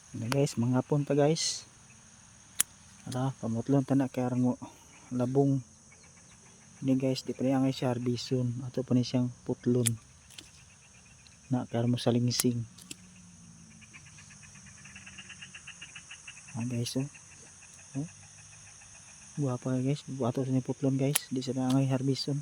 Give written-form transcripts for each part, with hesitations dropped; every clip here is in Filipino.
Ini guys, mga punta guys. Ala, pamutlon tanak kay aron mo labong. Ini guys, di pa niya ngay siya harbison. Ato pa ni siyang putlon. Na kay aron mo salingsing. Guys, oh. Oh. Guwapa guys, ato sa ni putlon guys. Di sa na ngay harbison.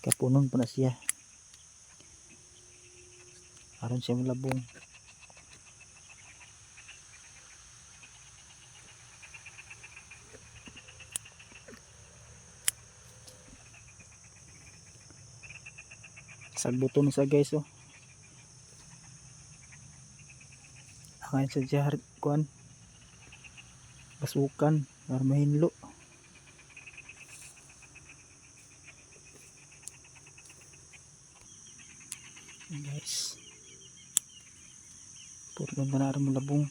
Kapunon pa na siya. Aron siya malabong. Sagbuton sa guys, oh. Akain sa jar kuan. Basukan para mahinlo. Guys. Putlon na aron malabong.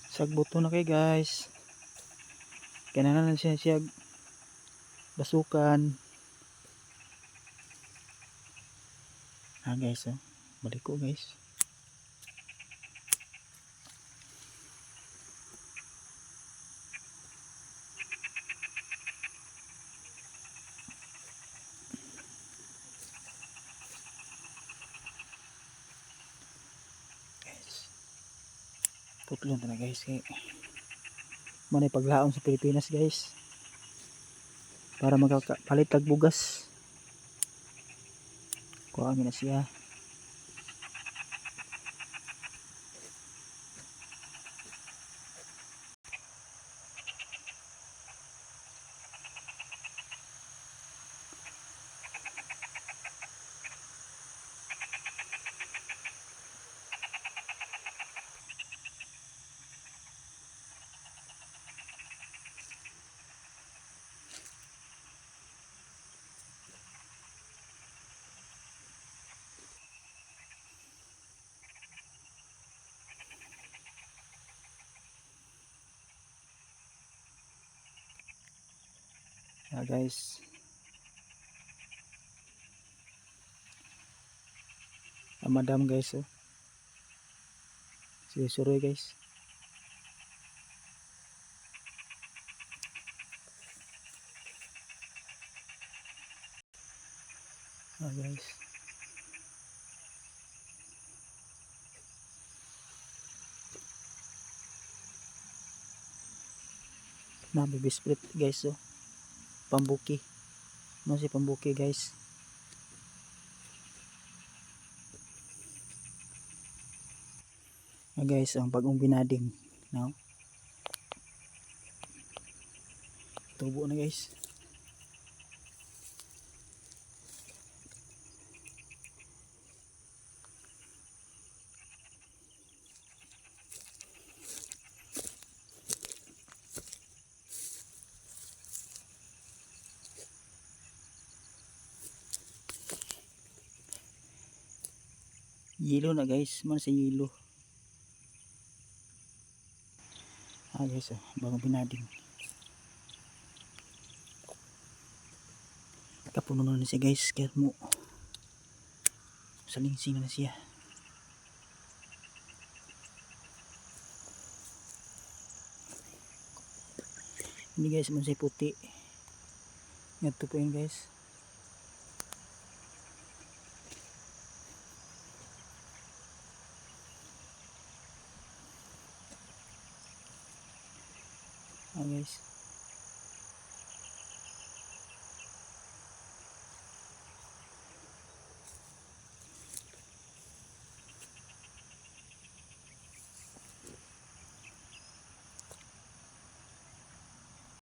Sagbuto na kay guys. Kailangan na siya basukan. Guys, oh. Balik ko guys. Putlon na guys kay manay paglaom sa Pilipinas guys para magpalit tag bugas. Kuha na siya. Guys, madam guys, oh. Suroy guys. Guys. Na baby split guys, oh. Pambuki. Masih pambuki guys. Guys, ang bagong binading, no? Tubo na guys. Yelo na guys, man sa yelo. Guys, oh, bagong binading. Kapuno na siya guys, kaya mo salingsing na siya. Ini guys, man sa puti. Ito po yun guys. Guys.